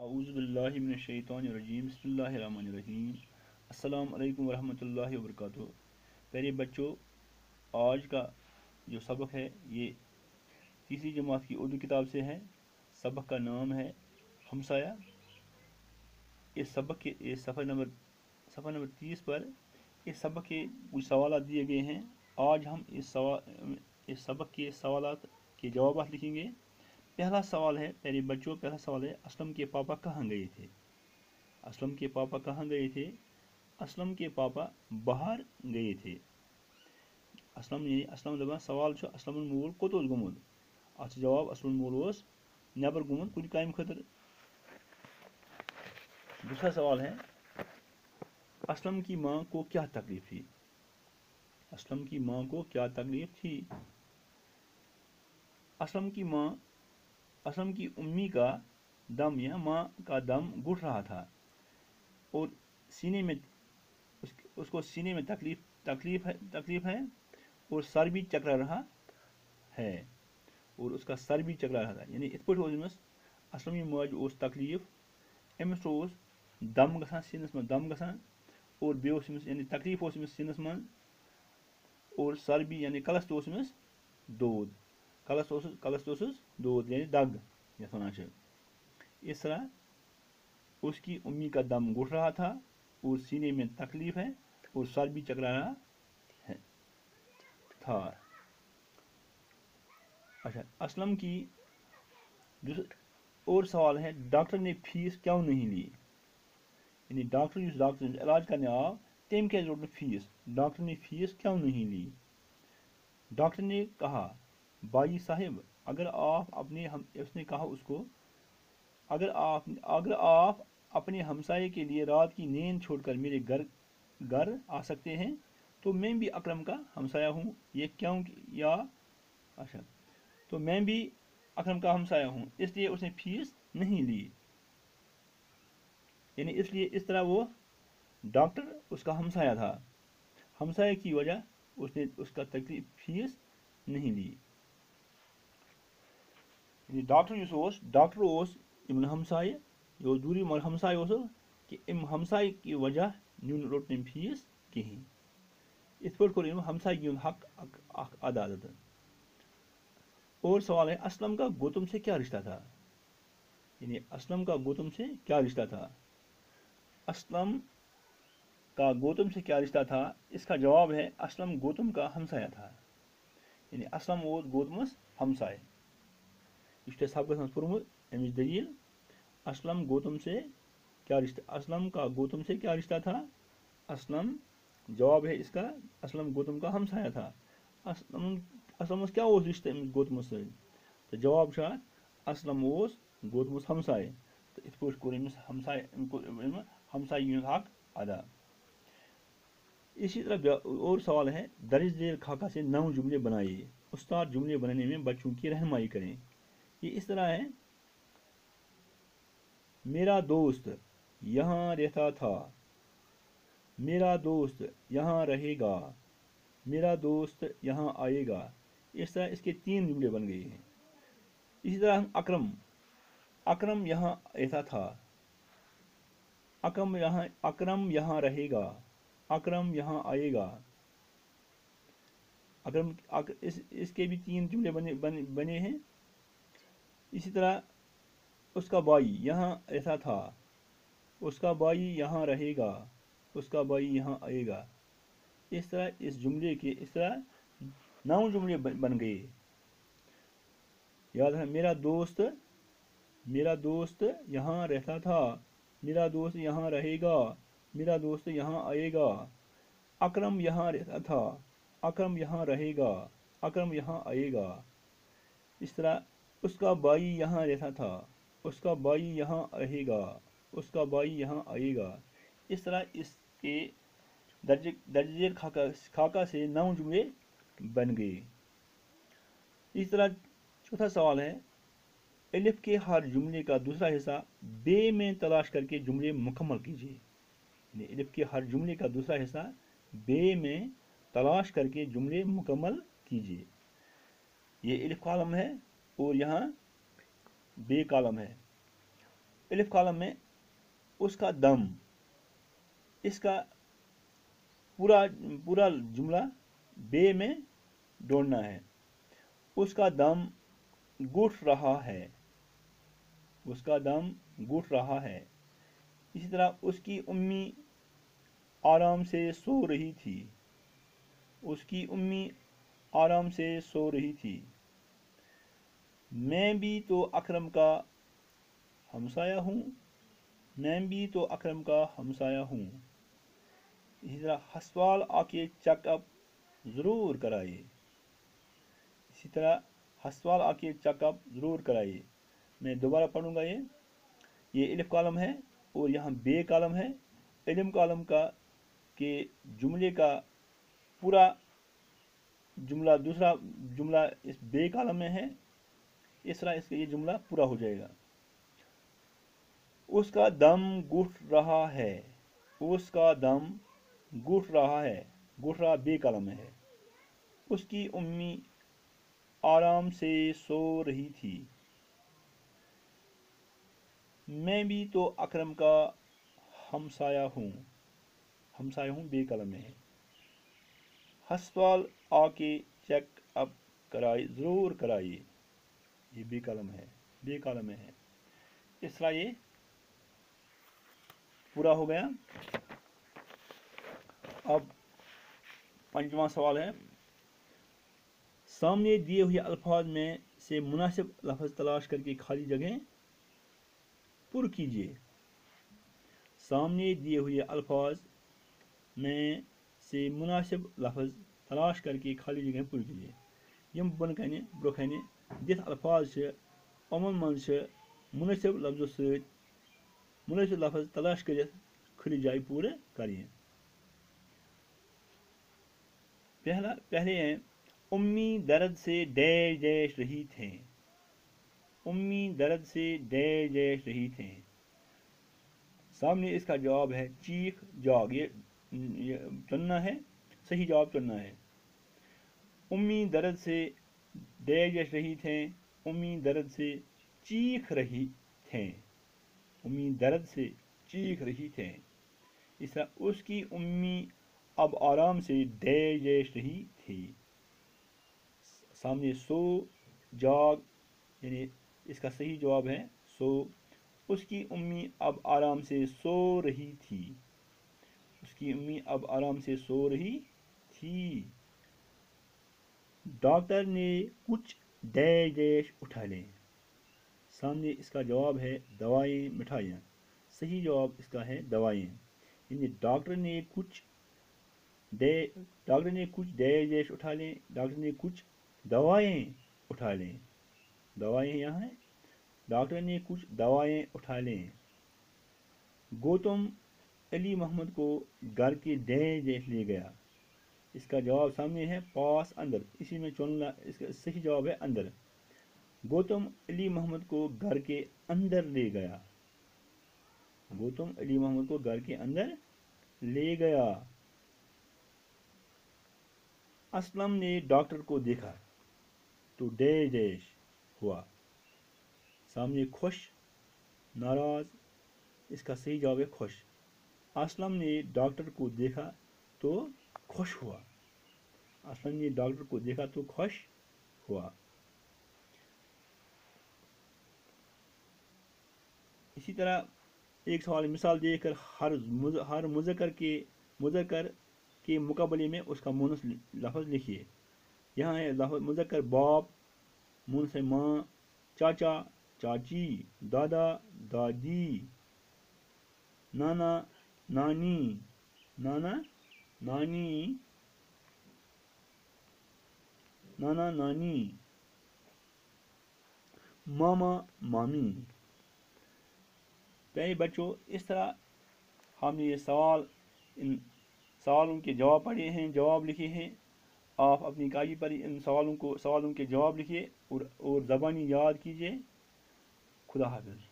اعوذ باللہ من الشیطان الرجیم بسم اللہ الرحمن الرحیم السلام علیکم ورحمۃ اللہ وبرکاتہ۔ پیارے بچوں، آج کا جو سبق ہے یہ تیسری جماعت کی اردو کتاب سے ہے۔ سبق کا نام ہے ہمسایہ۔ اس سبق کے صفحہ نمبر 30 پر اس سبق کے کچھ سوالات دیے گئے ہیں۔ آج ہم اس سبق کے سوالات کے جوابات لکھیں گے۔ پہلا سوال ہے پیارے بچوں، اسلم کے پاپا کہاں گئے تھے؟ اسلم کے پاپا کہاں گئے تھے؟ اسلم کے پاپا باہر گئے تھے۔ اسلم دپان سوال چھُ اسلم مول کوٚت اوس گوٚمُت؟ اتھ چھُ جواب اسلم مول اوس نیبر گوٚمُت کُنہِ کامہِ خٲطرٕ۔ دوسرا سوال ہے اسلم کی ماں کو کیا تکلیف تھی؟ اسلم کی ماں کو کیا تکلیف تھی؟ اسلم کی امی کا دم یا ماں کا دم گھٹ رہا تھا اور سینے میں اس کو سینے میں تکلیف ہے اور سر بھی چکرا رہا ہے اور اس کا سر بھی چکرا رہا تھا۔ یعنی ات پٲٹھۍ اوس أمِس اسلم ماجہِ اوس تکلیف، أمِس اوس دم گژھان، سیٖنس منٛز دم گژھان اور بیٚیہِ اوس أمِس یعنی تکلیف اوس أمِس سیٖنس منٛز اور سر بھی یعنی کلس تہِ اوس أمِس دود، کلس تہِ اوسُس دود یعنی دگ یتھ ونان چھِ۔ اس طرح اس کی امی کا دم گھٹ رہا تھا اور سینے میں تکلیف ہے اور سر بھی چکرا رہا تھا۔ اچھا، اسلم کی اور سوال ہے ڈاکٹر نے فیس کیوں نہیں لی؟ یعنی ڈاکٹر علاج کرنے آو تم کیازِ روٚٹ نہٕ فیس؟ ڈاکٹر نے فیس کیوں نہیں لی؟ ڈاکٹر نے کہا بھائی صاحب اس نے کہا اس کو اگر آپ اپنے ہمسائے کے لیے رات کی نیند چھوڑ کر میرے گھر آ سکتے ہیں تو میں بھی اکرم کا ہمسایہ ہوں۔ یہ کیوں اچھا، تو میں بھی اکرم کا ہمسایہ ہوں، اس لیے اس نے فیس نہیں لی۔ یعنی اس طرح وہ ڈاکٹر اس کا ہمسایہ تھا، ہمسایہ کی وجہ اس نے اس کا تکلیف فیس نہیں لی۔ یعنی ڈاکٹر اوس یِمن ہمسایہ، یہ اوس دوٗرے مگر ہمسایہ اوسُکھ کہ امہِ ہمسایہِ کی وجہ روٚٹ نہٕ أمۍ فیس کِہیٖنۍ۔ یِتھ پٲٹھۍ کوٚر أمۍ ہمسایگی ہُنٛد حق اکھ ادا۔ اور سوال ہے اسلم کا گوتم سے کیا رشتہ تھا؟ یعنی اسلم کا گوتم سے کیا رشتہ تھا؟ اسلم کا گوتم سے کیا رشتہ تھا؟ اس کا جواب ہے اسلم گوتم کا ہمسایہ تھا۔ یعنی اسلم اوس گوتمس ہمسایہ۔ یہ چھُ تۄہہِ سبقس منٛز پوٚرمُت امِچ دلیٖل۔ اسلم کا گوتم سے کیا رشتہ تھا؟ جواب ہے اس کا اسلم گوتم کا ہمسایہ تھا۔ اسلمس کیا اوس رشتہٕ أمِس گوتمس سۭتۍ؟ تہٕ جواب چھُ اتھ اسلم اوس گوتمس ہمسایہ۔ تہٕ یِتھ پٲٹھۍ کوٚر أمِس ہمسایگی ہُنٛد حق ادا۔ اسی طرح اور سوال ہے درج ذیل خاکہ سے 9 جملے بنائیے، استاد جملے بنانے میں بچوں کی رہنمائی کریں۔ یہ اس طرح ہے میرا دوست یہاں رہتا تھا، میرا دوست یہاں رہے گا، میرا دوست یہاں آئے گا۔ اس طرح اس کے 3 جملے بن گئے ہیں۔ اسی طرح اکرم یہاں رہتا تھا، اکرم یہاں رہے گا، اکرم یہاں آئے گا۔ اس کے بھی 3 جملے بنے ہیں۔ اسی طرح اس کا بھائی یہاں رہتا تھا، اس کا بھائی یہاں رہے گا، اس کا بھائی یہاں آئے گا۔ اس طرح اس طرح 9 جملے بن گئے۔ یاد ہے میرا دوست یہاں رہتا تھا، میرا دوست یہاں رہے گا، میرا دوست یہاں آئے گا۔ اکرم یہاں رہتا تھا، اکرم یہاں رہے گا، اکرم یہاں آئے گا۔ اس طرح اس کا بھائی یہاں رہتا تھا، اس کا بھائی یہاں رہے گا، اس کا بھائی یہاں آئے گا۔ اس طرح اس کے درج ذیل خاکہ سے 9 جملے بن گئے۔ اس طرح چوتھا سوال ہے الف کے ہر جملے کا دوسرا حصہ بے میں تلاش کر کے جملے مکمل کیجیے۔ یعنی الف کے ہر جملے کا دوسرا حصہ بے میں تلاش کر کے جملے مکمل کیجیے۔ یہ الف کالم ہے اور یہاں بے کالم ہے۔ الف کالم میں اس کا دم، اس کا پورا جملہ بے میں ڈھونڈنا ہے. اس کا دم گھٹ رہا ہے، اس کا دم گھٹ رہا ہے. اسی طرح اس کی امی آرام سے سو رہی تھی، اس کی امی آرام سے سو رہی تھی. میں بھی تو اکرم کا ہمسایہ ہوں، میں بھی تو اکرم کا ہمسایہ ہوں. اسی طرح ہسپتال آ کے چیک اپ ضرور کرائیے، اسی طرح ہسپتال آ کے چیک اپ ضرور کرائیے. میں دوبارہ پڑھوں گا. یہ الف کالم ہے اور یہاں بے کالم ہے. علم کالم کا کہ جملے کا پورا جملہ دوسرا جملہ اس بے کالم میں ہے، اس طرح اس کا یہ جملہ پورا ہو جائے گا. اس کا دم گھٹ رہا ہے، اس کا دم گھٹ رہا ہے، گھٹ رہا بے کالم میں ہے. اس کی امی آرام سے سو رہی تھی. میں بھی تو اکرم کا ہمسایہ ہوں، ہمسایہ ہوں بے کالم میں ہے. ہسپتال آ کے چیک اپ ضرور کرائیے، یہ بے کالم ہے، بے کالم میں ہے. اس طرح یہ پورا ہو گیا. اب پنجواں سوال ہے، سامنے دیے ہوئے الفاظ میں سے مناسب لفظ تلاش کر کے خالی جگہیں پر کیجیے. سامنے دیے ہوئے الفاظ میں سے مناسب لفظ تلاش کر کے خالی جگہیں پر کیجیے. یم بن کنہ برو کنہ دتھ الفاظ سے یمن من سے مناسب لفظوں ست مناسب لفظ تلاش کرت کھلی جائے پورے کریں. پہلے ہیں امی درد سے ڈیش ڈیش رہی تھیں، امی درد سے ڈیش ڈیش رہی تھیں. سامنے اس کا جواب ہے چیخ جاگ. یہ چننا ہے، صحیح جواب چننا ہے. امی درد سے ڈیش ڈیش رہی تھیں، امی درد سے چیخ رہی تھیں، امی درد سے چیخ رہی تھیں. اس طرح اس کی امی اب آرام سے ڈیش ڈیش رہی تھی. سامنے سو جاگ یعنی اس کا صحیح جواب ہے سو. اس کی امی اب آرام سے سو رہی تھی، اس کی امی اب آرام سے سو رہی تھی. ڈاکٹر نے کچھ ڈیش ڈیش اٹھا لیں. سامنے اس کا جواب ہے دوائیں مٹھائیاں. صحیح جواب اس کا ہے دوائیں. یعنی ڈاکٹر نے کچھ ڈیش ڈیش اٹھا لیں، ڈاکٹر نے کچھ دوائیں اٹھا لیں. دوائیں یہاں ہیں، ڈاکٹر نے کچھ دوائیں اٹھا لیں. گوتم علی محمد کو گھر کے ڈیش ڈیش لے گیا. اس کا جواب سامنے ہے پاس اندر، اسی میں چننا. اس کا صحیح جواب ہے اندر. گوتم علی محمد کو گھر کے اندر لے گیا، گوتم علی محمد کو گھر کے اندر لے گیا. اسلم نے ڈاکٹر کو دیکھا تو ڈیش ڈیش ہوا. سامنے خوش ناراض. اس کا صحیح جواب ہے خوش. اسلم نے ڈاکٹر کو دیکھا تو خوش ہوا، اسلم نے ڈاکٹر کو دیکھا تو خوش ہوا. اسی طرح ایک سوال مثال دے کر ہر مذکر کے مقابلے میں اس کا مونس لفظ لکھیے. یہاں ہے لفظ مذکر باپ، مونس ہے ماں، چاچا چاچی، دادا دادی، نانا نانی، نانا نانی، نانا نانی، ماما مامی. پیارے بچوں، اس طرح ہم نے یہ ان سوالوں کے جواب پڑھے ہیں، جواب لکھے ہیں. آپ اپنی کاپی پر ان سوالوں کے جواب لکھیے اور زبانی یاد کیجیے. خدا حافظ.